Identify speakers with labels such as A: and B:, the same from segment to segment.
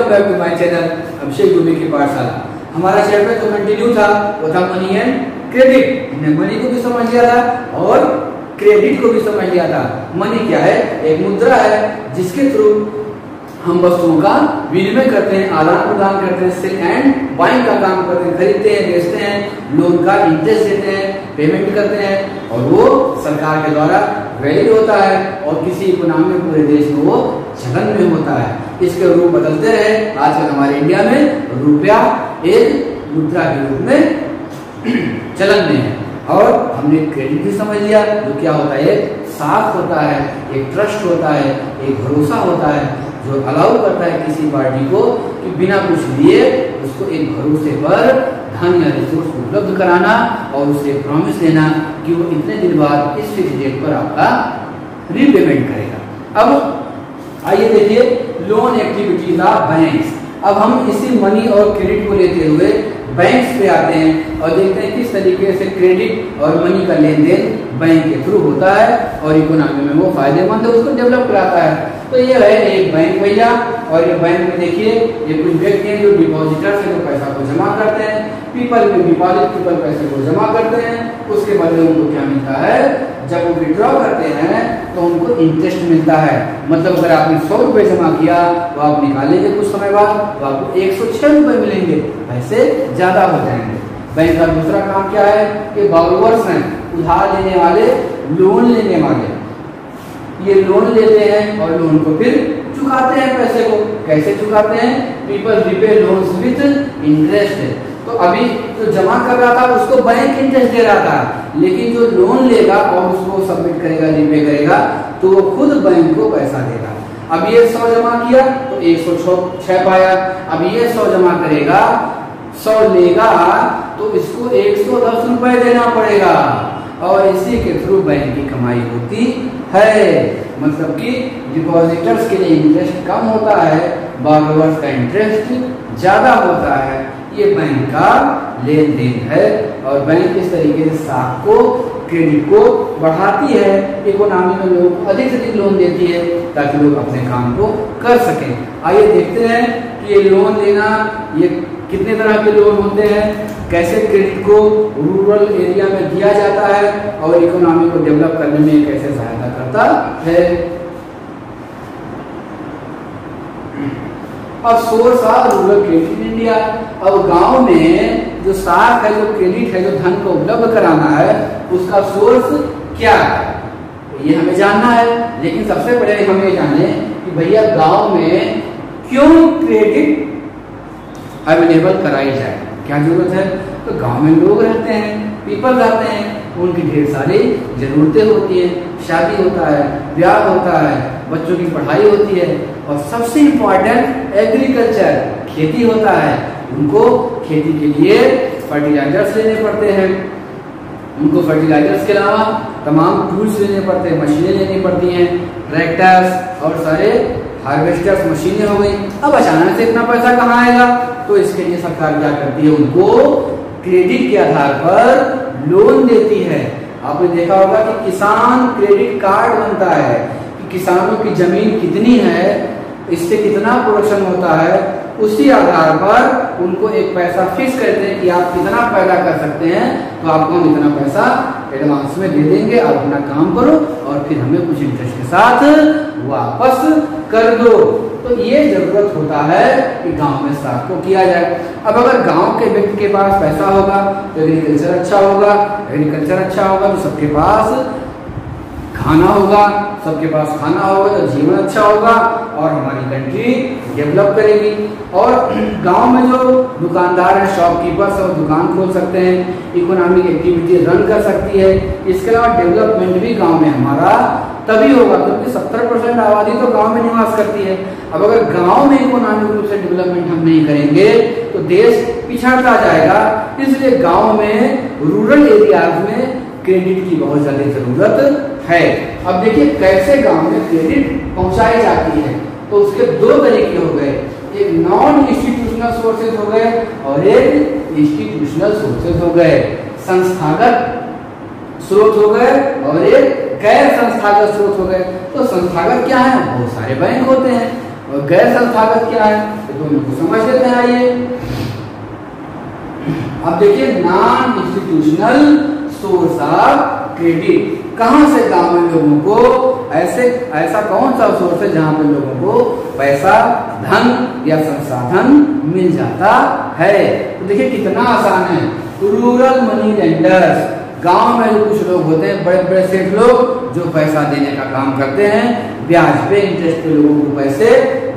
A: Welcome back to my channel Abhishek Dubey की पाठशाला। हमारा चैप्टर जो कंटिन्यू था वो था मनी एंड क्रेडिट। हमने मनी को भी समझ लिया था और क्रेडिट को भी समझ लिया था। मनी क्या है? एक मुद्रा है जिसके थ्रू हम वस्तुओं का विनिमय करते हैं, आदान प्रदान करते हैं, सेल एंड बाइंग का काम करते हैं, खरीदते हैं, बेचते हैं, लोन का इंटरेस्ट देते हैं, पेमेंट करते हैं और वो सरकार के द्वारा वैलिड होता है और किसी इकोनॉमी में पूरे देश में वो चलन में होता है। इसके रूप बदलते रहे। आजकल हमारे इंडिया में रुपया एक मुद्रा के रूप में चलन में है। और हमने क्रेडिट भी समझ लिया जो क्या होता है, एक साख होता है, एक ट्रस्ट होता है, एक भरोसा होता है जो अलाउ करता है किसी पार्टी को कि बिना कुछ लिए उसको एक भरोसे पर धन या रिसोर्स उपलब्ध कराना और उसे प्रॉमिस देना कि वो इतने दिन बाद इस फिक्स डेट पर आपका रीपेमेंट करेगा। अब आइए देखिए लोन एक्टिविटीज ऑफ बैंक्स। अब हम इसी मनी और क्रेडिट को लेते हुए बैंक्स पे आते हैं और देखते हैं किस तरीके से क्रेडिट और मनी का लेन देन बैंक के थ्रू होता है और इकोनॉमी में वो फायदेमंद है, उसको डेवलप कराता है। तो ये है एक बैंक भैया और ये बैंक में देखिए ये कुछ व्यक्ति हैं जो डिपॉजिटर से जो पैसा को जमा करते हैं, पीपल में डिपॉजिट पीपल पैसे को जमा करते हैं, उसके बदले उनको क्या मिलता है? जब वो विड्रॉ करते हैं तो उनको इंटरेस्ट मिलता है। मतलब अगर आपने 100 रुपए जमा किया तो आप निकालेंगे कुछ समय बाद तो आपको 106 रुपए मिलेंगे, पैसे ज्यादा हो जाएंगे। बैंक का दूसरा काम क्या है कि बोरोवर्स हैं, उधार लेने वाले, लोन लेने वाले, ये लोन लेते हैं और लोन को फिर चुकाते हैं पैसे को। कैसे चुकाते हैं? People repay loans with interest. तो अभी जो जमा कर रहा था उसको बैंक इंटरेस्ट दे रहा था, लेकिन जो लोन लेगा और उसको सबमिट करेगा, रिपे करेगा, तो वो खुद बैंक को पैसा देगा। अब ये 100 जमा किया तो 106 पाया। अब ये 100 जमा करेगा, 100 लेगा तो इसको 110 रुपए देना पड़ेगा और इसी के थ्रू बैंक की कमाई होती है। मतलब कि डिपॉजिटर्स के लिए इंटरेस्ट कम होता है, बोरोवर्स का इंटरेस्ट ज्यादा होता है। ये बैंक का लेन देन है और बैंक इस तरीके से साख को, क्रेडिट को बढ़ाती है, इकोनॉमी में लोगों को अधिक से अधिक लोन देती है ताकि लोग अपने काम को कर सकें। आइए देखते हैं कि ये लोन लेना, ये कितने तरह के लोन होते हैं, कैसे क्रेडिट को रूरल एरिया में दिया जाता है और इकोनॉमी को डेवलप करने में कैसे सहायता करता है। अब source of rural credit in India. अब गांव में जो साख है, जो क्रेडिट है, जो धन को उपलब्ध कराना है, उसका सोर्स क्या है ये हमें जानना है। लेकिन सबसे पहले हम ये जाने कि भैया गांव में क्यों क्रेडिट अवेलेबल कराई जाए, क्या जरूरत है? तो गांव में लोग रहते हैं, पीपल रहते हैं, उनकी ढेर सारी जरूरतें होती है, शादी होता है, ब्याह होता है, बच्चों की पढ़ाई होती है और सबसे इम्पोर्टेंट एग्रीकल्चर, खेती होता है। उनको खेती के लिए फर्टिलाइजर्स लेने पड़ते हैं, उनको फर्टिलाइजर्स के अलावा तमाम टूल्स लेने पड़ते हैं, मशीनें लेनी पड़ती हैं, ट्रैक्टर्स और सारे हार्वेस्टर्स मशीनें हो गई। अब अचानक से इतना पैसा कहाँ आएगा? तो इसके लिए सरकार क्या करती है? उनको क्रेडिट के आधार पर लोन देती है। आपने देखा होगा कि किसान क्रेडिट कार्ड बनता है कि किसानों की जमीन कितनी है, इससे कितना प्रोडक्शन होता है, उसी आधार पर उनको एक पैसा फिक्स करते हैं कि आप कितना पैदा कर सकते हैं तो आपको हम इतना पैसा एडवांस में दे देंगे, आप अपना काम करो और फिर हमें कुछ इंटरेस्ट के साथ वापस कर दो। तो ये जरूरत होता है कि गांव में साख को किया जाए। अब अगर गांव के व्यक्ति के पास पैसा होगा तो एग्रीकल्चर अच्छा होगा, एग्रीकल्चर अच्छा होगा तो सबके पास खाना होगा, सबके पास खाना होगा तो जीवन अच्छा होगा और हमारी कंट्री डेवलप करेगी। और गांव में जो दुकानदार हैं, शॉपकीपर्स और दुकान खोल सकते हैं, इकोनॉमिक एक्टिविटी रन कर सकती है। इसके अलावा डेवलपमेंट भी गांव में हमारा तभी होगा क्योंकि 70% आबादी तो गांव में निवास करती है। अब अगर गांव में इकोनॉमिक रूप से डेवलपमेंट हम नहीं करेंगे तो देश पिछड़ता जाएगा। इसलिए गांव में, रूरल एरियाज में क्रेडिट की बहुत ज्यादा जरूरत है। अब देखिए कैसे गांव में क्रेडिट पहुंचाई जाती है। तो उसके दो तरीके हो गए, एक नॉन इंस्टीट्यूशनल सोर्सेज हो गए और एक इंस्टीट्यूशनल सोर्सेज हो गए। संस्थागत स्रोत हो गए और एक गैर संस्थागत स्रोत हो गए। तो संस्थागत क्या है? बहुत सारे बैंक होते हैं और गैर संस्थागत क्या है, तो दोनों को समझ लेते हैं। आइए अब देखिए, non institutional source of credit, कहां से गांव में लोगों को ऐसा कौन सा सोर्स है जहां पे लोगों को पैसा, धन या संसाधन मिल जाता है। तो देखिए कितना आसान है। रूरल मनी लेंडर्स, गांव में जो कुछ लोग होते हैं, बड़े बड़े सेठ लोग जो पैसा देने का काम करते हैं, ब्याज पे, इंटरेस्ट पे लोगों को पैसे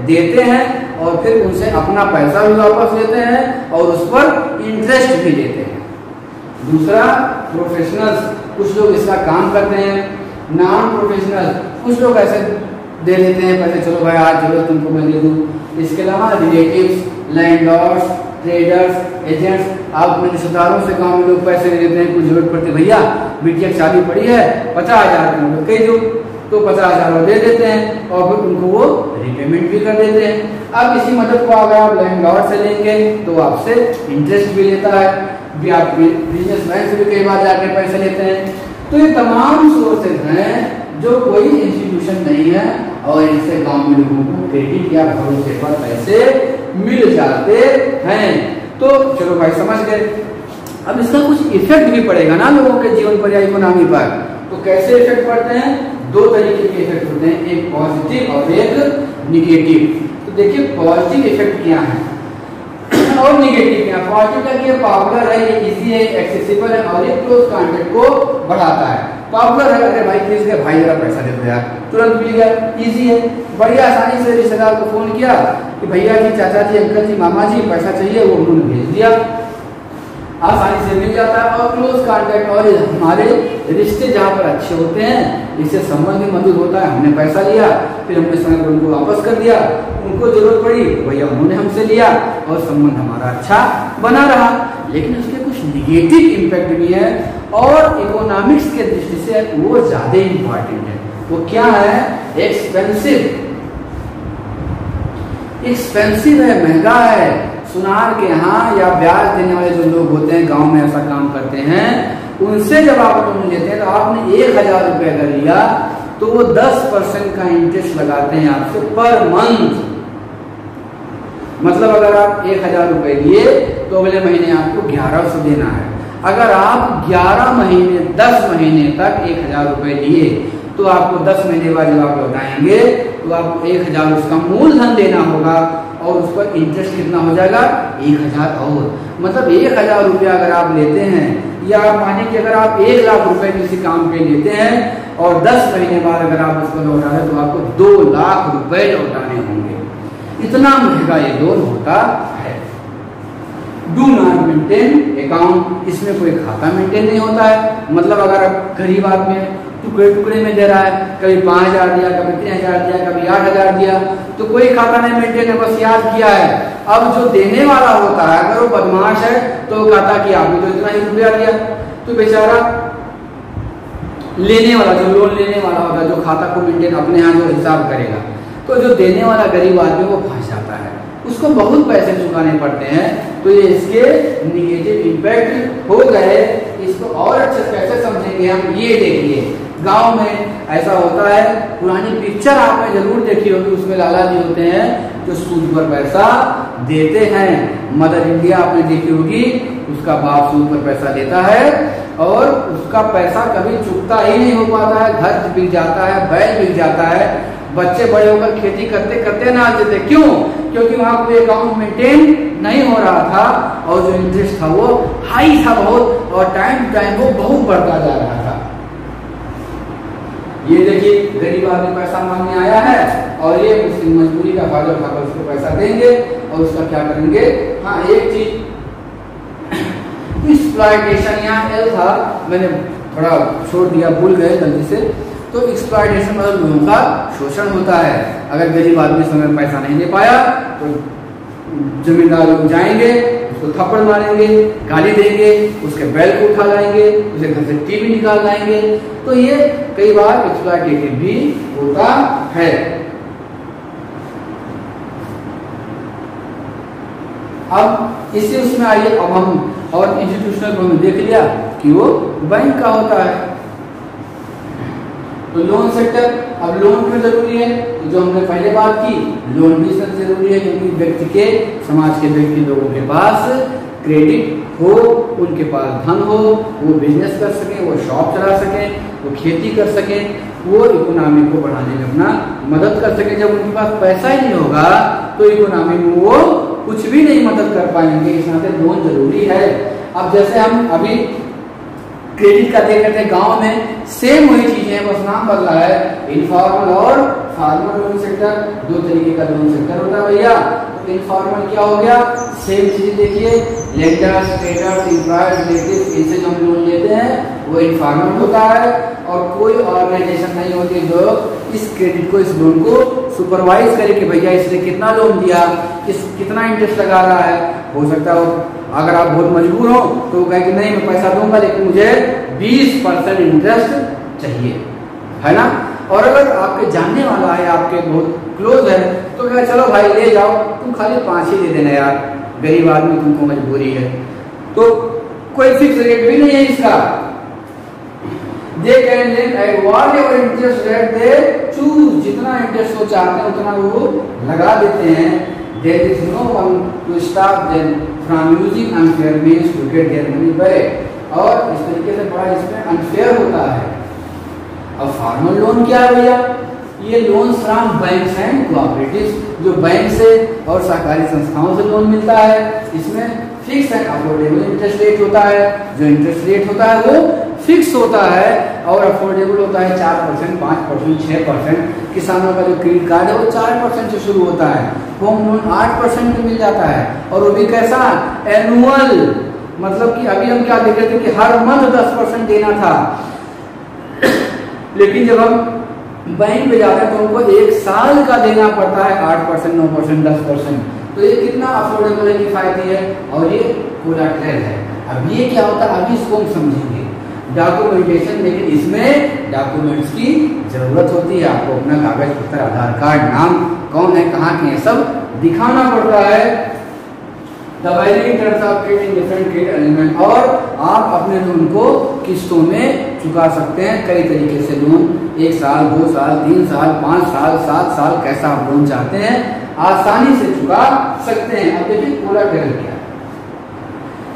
A: देते हैं और फिर उनसे अपना पैसा भी वापस लेते हैं और उस पर इंटरेस्ट भी लेते हैं। दूसरा, प्रोफेशनल्स, कुछ लोग इसका काम करते हैं। नॉन प्रोफेशनल, कुछ लोग ऐसे दे देते हैं पैसे, चलो भाई आज चलो तुमको मैं दे दूँ। इसके अलावा रिलेटिव्स, लैंडलॉर्ड्स, ट्रेडर्स, एजेंट्स, आप अपने रिश्तेदारों से गाँव में लोग पैसे दे देते हैं, कुछ जरूरत पड़ती है, भैया बिटिया की शादी पड़ी है 50,000 में कह दो, तो 50,000 दे देते हैं और फिर उनको वो रिपेमेंट भी कर देते हैं। अब इसी मदद को अगर आप लैंडलॉर्ड से लेंगे तो आपसे इंटरेस्ट भी लेता है, आप बिजनेसमैन से भी कई बार जाके पैसे लेते हैं। तो ये तमाम सोर्सेज हैं जो कोई इंस्टीट्यूशन नहीं है और इनसे गांव में लोगों को क्रेडिट या भरोसे पर पैसे मिल जाते हैं। तो चलो भाई समझ गए। अब इसका कुछ इफेक्ट भी पड़ेगा ना लोगों के जीवन पर या इकोनॉमी पर। तो कैसे इफेक्ट पड़ते हैं? दो तरीके के इफेक्ट होते हैं, एक पॉजिटिव और एक निगेटिव। तो देखिए पॉजिटिव इफेक्ट क्या है और निगेटिव क्या। पॉजिटिव क्या, ये पॉपुलर है, ये इजी है, एक्सेसिबल है और ये क्लोज कॉन्टेक्ट को बढ़ाता है। पॉपुलर है, अरे भाई किस के भाई जरा पैसा दे दो यार, तुरंत मिल गया, इजी है, बढ़िया, आसानी से रिश्तेदार को फोन किया कि भैया जी, चाचा जी, अंकल जी, मामा जी पैसा चाहिए, वो उन्होंने भेज दिया, आसानी से मिल जाता है। और क्लोज कॉन्टेक्ट, और हमारे रिश्ते जहाँ पर अच्छे होते हैं, इससे संबंध भी मजबूत होता है। हमने पैसा लिया, फिर हमने समय पर उनको वापस कर दिया, उनको जरूरत पड़ी भैया उन्होंने हमसे लिया और संबंध हमारा अच्छा बना रहा। लेकिन उसके कुछ निगेटिव इम्पैक्ट भी है और इकोनॉमिक्स के दृष्टि से वो ज्यादा इंपॉर्टेंट है। वो क्या है? एक्सपेंसिव है, महंगा है। सुनार के यहाँ या ब्याज देने वाले जो लोग होते हैं गांव में ऐसा काम करते हैं, उनसे जब आप लोन लेते हैं तो आपने 1,000 रुपए अगर लिया तो वो 10% का इंटरेस्ट लगाते हैं आपसे पर मंथ। मतलब अगर आप 1,000 रुपए लिए तो अगले महीने आपको 1100 देना है। अगर आप 11 महीने 10 महीने तक 1,000 रुपए लिए तो आपको 10 महीने बाद जब आप लौटाएंगे तो आपको 1,000 उसका मूलधन देना होगा और उस पर इंटरेस्ट कितना हो जाएगा? 1,000 और। मतलब 1,000 रुपया अगर आप लेते हैं, या आप मानिए कि अगर आप 1 लाख रुपए किसी काम पे लेते हैं और 10 महीने बाद अगर आप उसको लौटा रहे तो आपको 2 लाख रुपए लौटाने होंगे। इतना महंगा ये लोन होता है। डू नॉट मेंटेन अकाउंट, इसमें कोई खाता मेंटेन नहीं होता है। मतलब अगर आप गरीब आदमी टुकड़े टुकड़े में दे रहा है, कभी 5,000 दिया, कभी 3,000 दिया, कभी 8,000 दिया, तो कोई खाता नहीं मेंटेन है, बस याद किया है। अब जो देने वाला होता है अगर वो बदमाश है तो कहता कि आपने तो इतना ही रुपया दिया, तो बेचारा लेने वाला, जो लोन लेने वाला होता है, जो खाता को मेंटेन अपने यहाँ जो हिसाब करेगा, तो जो देने वाला गरीब आदमी वो फंस जाता है, उसको बहुत पैसे चुकाने पड़ते हैं। तो ये इसके निगेटिव इम्पैक्ट हो गए। इसको और अच्छे से कैसे समझेंगे हम? ये देखिए, गांव में ऐसा होता है, पुरानी पिक्चर आपने जरूर देखी होगी, उसमें लाला जी होते हैं जो सूद पर पैसा देते हैं। मदर इंडिया आपने देखी होगी, उसका बाप सूद पर पैसा देता है और उसका पैसा कभी चुकता ही नहीं हो पाता है। घर बिक जाता है, बैल बिक जाता है, बच्चे बड़े होकर खेती करते करते ना देते। क्यों? क्योंकि वहां कोई अकाउंट मेंटेन नहीं हो रहा था और जो इंटरेस्ट था वो हाई था बहुत, और टाइम टू टाइम वो बहुत बढ़ता जा रहा था। ये देखिए, गरीब आदमी पैसा मांगने आया है और ये उसकी मजबूरी का फायदा उठाकर उसको पैसा देंगे और उसका क्या करेंगे? हाँ, एक चीज एक्सप्लॉयटेशन यहाँ एल था, मैंने थोड़ा छोड़ दिया, भूल गए गलती से। तो एक्सप्लॉयटेशन मतलब लोगों का शोषण होता है। अगर गरीब आदमी समय पैसा नहीं दे पाया तो जमींदार लोग जाएंगे, उसको थप्पड़ मारेंगे, गाली देंगे, उसके बैल को उठा लाएंगे, उसे घर से टीवी निकाल लाएंगे। तो ये कई बार एक्सप्लॉयटेटिव भी होता है। अब इसी उसमें आइए, अब हम और इंस्टीट्यूशनल को देख लिया कि वो बैंक का होता है। तो लोन सेक्टर अब लोन क्यों जरूरी है? तो जो हमने पहले बात की, लोन भी इसलिए जरूरी है क्योंकि व्यक्ति के, समाज के व्यक्ति लोगों के पास क्रेडिट हो, उनके पास धन हो, वो बिजनेस कर सके, वो शॉप चला सके, वो खेती कर सके, वो इकोनॉमी को बढ़ाने में अपना मदद कर सके। जब उनके पास पैसा ही नहीं होगा तो इकोनॉमी में वो कुछ भी नहीं मदद कर पाएंगे, इस नाते लोन जरूरी है। अब जैसे हम अभी क्रेडिट का देख रहे थे, गांव में सेम वही चीजें हैं, बस नाम बदला है, इनफॉर्मल और फॉर्मल लोन सेक्टर। दो तरीके का लोन सेक्टर होता है भैया। तो इनफॉर्मल क्या हो गया? सेम चीज देखिए, लेंडर्स, ट्रेडर्स, एम्प्लॉयर्स, रिलेटिव्स, इनसे जो हम लोन लेते हैं वो इनफॉर्मल होता है। और कोई ऑर्गेनाइजेशन नहीं होती जो इस क्रेडिट को, इस लोन को सुपरवाइज करे कि भैया इसने कितना लोन दिया, कितना इंटरेस्ट लगा रहा है। हो सकता है अगर आप बहुत मजबूर हो तो वो कहे कि नहीं मैं पैसा दूंगा लेकिन मुझे 20% इंटरेस्ट चाहिए, है ना। और अगर आपके जानने वाला है, आपके बहुत क्लोज है, तो कहे चलो भाई ले जाओ, तुम खाली 5 ही दे देना यार, गरीब आदमी, तुमको मजबूरी है। तो कोई फिक्स रेट भी नहीं है इसका। They can lend at whatever interest rate they choose, जितना इंटरेस्ट वो चाहते हैं उतना वो लगा देते हैं। There is no one to stop them from using unfair means to get their money back। और इस तरीके से बड़ा इसमें अनफेयर होता है। अब फॉर्मल लोन क्या है भैया? ये loan from banks and cooperatives, जो बैंक से और सहकारी संस्थाओं से लोन मिलता है। इसमें fix and affordable interest rate होता है। जो इंटरेस्ट रेट होता है वो फिक्स होता है और अफोर्डेबल होता है 4%, 5%, 6%। किसानों का जो क्रेडिट कार्ड है वो 4% से शुरू होता है। होम लोन 8% में मिल जाता है, और वो भी कैसा? एनुअल, मतलब कि अभी हम क्या देख रहे थे कि हर मंथ 10% देना था, लेकिन जब हम बैंक में जाते हैं तो उनको 1 साल का देना पड़ता है, 8%, 9%, 10%। तो ये कितना अफोर्डेबल है, किफायती है, और ये कोलैटरल है। अब ये क्या होता है, अभी इसको हम समझेंगे। डॉक्यूमेंटेशन, लेकिन इसमें डॉक्यूमेंट्स की जरूरत होती है। आपको अपना कागज पत्र, आधार कार्ड, नाम कौन है, कहाँ के हैं, सब दिखाना पड़ता है। डिफरेंट एलिमेंट, और आप अपने लोन को किस्तों में चुका सकते हैं कई तरीके से। लोन 1 साल, 2 साल, 3 साल, 5 साल, 7 साल, कैसा आप लोन चाहते हैं आसानी से चुका सकते हैं। अब देखिए कोलैटरल क्या है।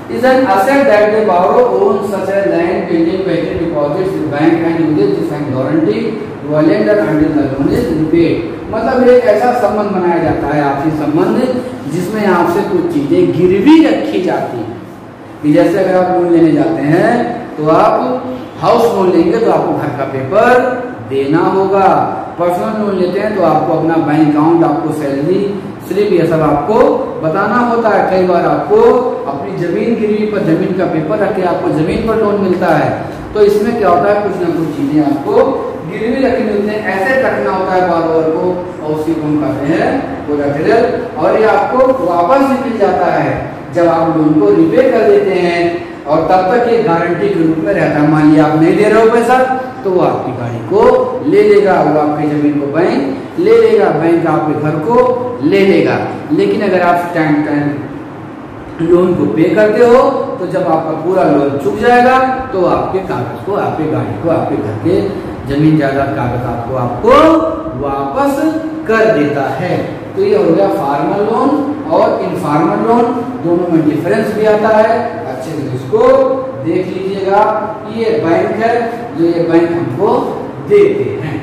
A: is an asset that they borrow, own such as land, building, vehicle, deposits with bank and uses this and guarantee to a lender until the loan is repaid। मतलब एक ऐसा संबंध बनाया जाता है, आपसी संबंध, जिसमें आपसे कुछ चीजें गिरवी रखी जाती है। कि जैसे अगर आप लोन लेने जाते हैं तो आप हाउस लोन लेंगे तो आपको घर का पेपर देना होगा। पर्सनल लोन लेते हैं तो आपको अपना बैंक अकाउंट, आपको सैलरी स्लिप, ये सब आपको बताना होता है। कई बार आपको अपनी जमीन गिरवी पर, जमीन का पेपर रख के आपको जमीन पर लोन मिलता है। तो इसमें क्या होता है, कुछ ना कुछ चीजें आपको गिरवी रखनी मिलते हैं, ऐसे रखना होता है बारोवर को, और उसी को हम कहते हैं कोलैटरल। और ये आपको वापस भी मिल जाता है जब आप लोन को रिपे कर देते हैं, और तब तक ये गारंटी के रूप में रहता है। मान लिया आप नहीं दे रहे हो पैसा, तो वो आपकी गाड़ी को ले लेगा, वो आपकी जमीन को बैंक ले लेगा, बैंक आपके घर को ले लेगा। लेकिन अगर आप टाइम लोन को पे करते हो तो जब आपका पूरा लोन चुक जाएगा तो आपके कागज को, आपकी गाड़ी को, आपके घर के जमीन जायदाद कागज आपको वापस कर देता है। तो ये हो गया फॉर्मल लोन और इनफॉर्मल लोन, दोनों में डिफरेंस भी आता है। अच्छे से इसको देख लीजिएगा। ये बैंक है जो ये बैंक हमको देते हैं।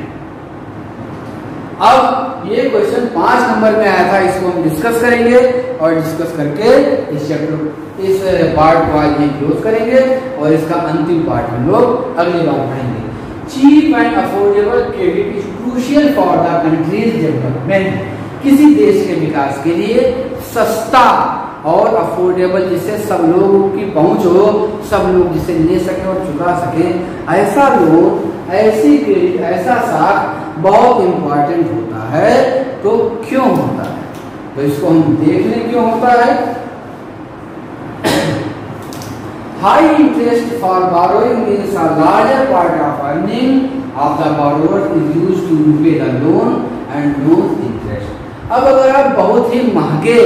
A: अब ये क्वेश्चन 5 नंबर में आया था, इसको हम डिस्कस करेंगे और डिस्कस करके इस चैप्टर, इस पार्ट को आज क्लोज करेंगे और इसका अंतिम पार्ट हम लोग अगली बार पढ़ेंगे। Cheap and affordable credit is crucial for the country's development. किसी देश के विकास के लिए सस्ता और अफोर्डेबल, जिससे सब लोगों की पहुंच हो, सब लोग जिसे ले सकें और चुका सकें, ऐसा लोन, ऐसी क्रेडिट, ऐसा साख बहुत इंपॉर्टेंट होता है। तो क्यों होता है, तो इसको हम देख लें क्यों होता है। High interest for borrowing means a larger part of earning of the borrower is used to pay the loan and loan interest. अब अगर आप बहुत ही महंगे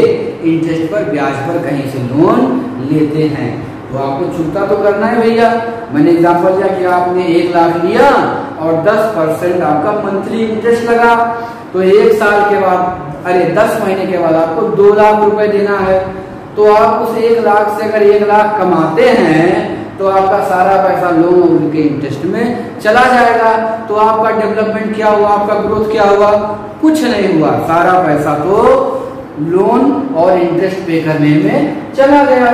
A: इंटरेस्ट पर, ब्याज पर कहीं से लोन लेते हैं तो आपको चुकता तो करना है भैया। मैंने एग्जांपल दिया कि आपने 1 लाख लिया और 10% आपका मंथली इंटरेस्ट लगा, तो 1 साल के बाद 10 महीने के बाद आपको 2 लाख रुपए देना है। तो आप उस 1 लाख से अगर 1 लाख कमाते हैं तो आपका सारा पैसा लोन और उनके इंटरेस्ट में चला जाएगा। तो आपका डेवलपमेंट क्या हुआ, आपका ग्रोथ क्या हुआ? कुछ नहीं हुआ, सारा पैसा तो लोन और इंटरेस्ट पे करने में चला गया।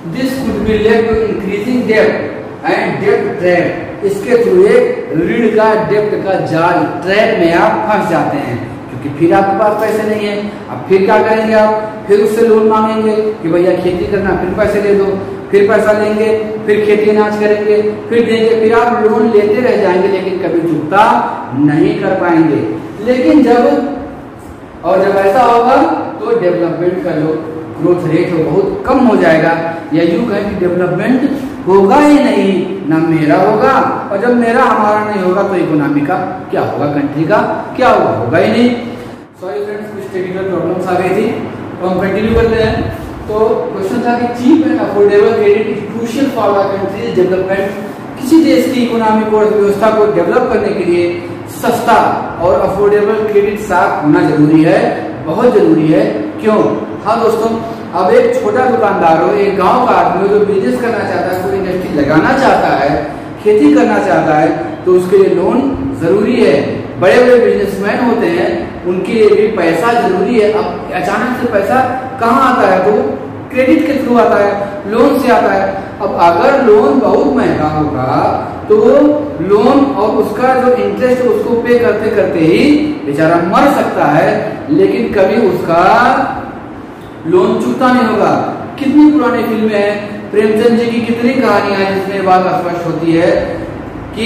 A: This could be led to increasing डेब्ट एंड डेब्ट ट्रैप। इसके थ्रू एक ऋण का, डेब्ट का जाल, ट्रैप में आप फंस जाते हैं, क्योंकि फिर आपके पास पैसे नहीं है। अब फिर क्या करेंगे आप? फिर उससे लोन मांगेंगे कि भैया खेती करना, फिर पैसे दे दो, फिर पैसा लेंगे, फिर खेती अनाज करेंगे, फिर देंगे, फिर आप लोन लेते रह जाएंगे, लेकिन कभी चुकता नहीं कर पाएंगे। लेकिन जब ऐसा होगा तो डेवलपमेंट का जो ग्रोथ रेट है बहुत कम हो जाएगा, या यूं कहें कि डेवलपमेंट होगा ही नहीं, ना मेरा होगा, और जब मेरा हमारा नहीं होगा तो इकोनॉमी का क्या होगा, कंट्री का क्या होगा ही नहीं। सॉरी फ्रेंड्स, कुछ टेक्निकल प्रॉब्लम्स आ गई थी, तो हम कंटिन्यू करते हैं। तो क्वेश्चन था कि cheap and affordable credit is crucial for the country's development. किसी देश की इकोनॉमिक और व्यवस्था को डेवलप करने के लिए सस्ता और अफोर्डेबल क्रेडिट साथ होना जरूरी है, बहुत जरूरी है। क्यों? हाँ दोस्तों, अब एक छोटा दुकानदार हो, एक गांव का आदमी हो जो बिजनेस करना चाहता है, कोई इंडस्ट्री लगाना चाहता है, खेती करना चाहता है, तो उसके लिए लोन जरूरी है। बड़े बड़े बिजनेसमैन होते हैं, उनके लिए भी पैसा जरूरी है। अब अचानक से पैसा कहाँ आता है? तो क्रेडिट के थ्रू आता है, लोन से आता है। अब अगर लोन बहुत महंगा होगा तो लोन और उसका जो इंटरेस्ट उसको पे करते करते ही बेचारा मर सकता है, लेकिन कभी उसका लोन चुकता नहीं होगा। कितनी पुरानी फिल्में हैं, प्रेमचंद जी की कितनी कहानियां हैं जिसमें बात स्पष्ट होती है कि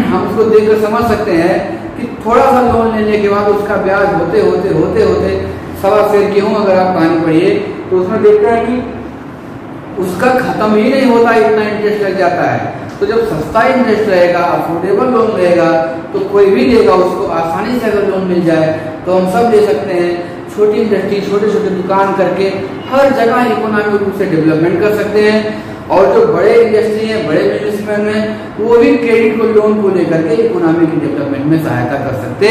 A: हम उसको देखकर समझ सकते हैं कि थोड़ा सा लोन लेने के बाद उसका ब्याज होते होते होते होते सवा शेर गेहूं अगर आप कहानी पढ़िए तो उसमें देखते हैं कि उसका खत्म ही नहीं होता, इतना इंटरेस्ट लग जाता है। तो जब सस्ता इंटरेस्ट रहेगा, अफोर्डेबल लोन रहेगा, तो कोई भी लेगा, उसको आसानी से अगर लोन मिल जाए तो हम सब ले सकते हैं। छोटी इंडस्ट्री, छोटे छोटे दुकान करके हर जगह इकोनॉमिक रूप से डेवलपमेंट कर सकते हैं। और जो बड़े इंडस्ट्री हैं, बड़े बिजनेसमैन हैं, वो भी क्रेडिट को, लोन को लेकर के इकोनॉमी की डेवलपमेंट में सहायता कर सकते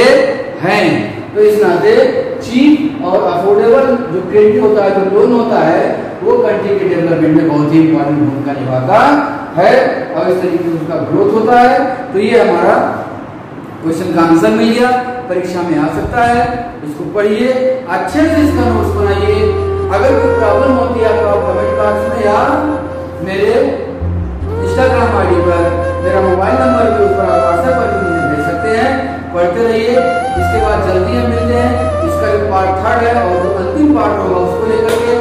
A: हैं। तो इस नाते चीप और अफोर्डेबल जो क्रेडिट होता है, जो लोन होता है, वो कंट्री के डेवलपमेंट में बहुत ही इंपॉर्टेंट भूमिका निभाता है, और इस तरीके से उसका ग्रोथ होता है। तो ये हमारा क्वेश्चन का आंसर मिल गया, परीक्षा में आ सकता है। इसको पढ़िए, अच्छे से इसका नोट्स बनाइए। अगर कोई प्रॉब्लम होती है तो आप कमेंट बॉक्स में या मेरे इंस्टाग्राम आईडी पर, मेरा मोबाइल नंबर के ऊपर आप व्हाट्सएप पर भी मुझे भेज सकते हैं। पढ़ते रहिए। इसके बाद जल्दी हम मिलते हैं। इसका जो पार्ट 3 है और जो अंतिम पार्ट होगा उसको लेकर के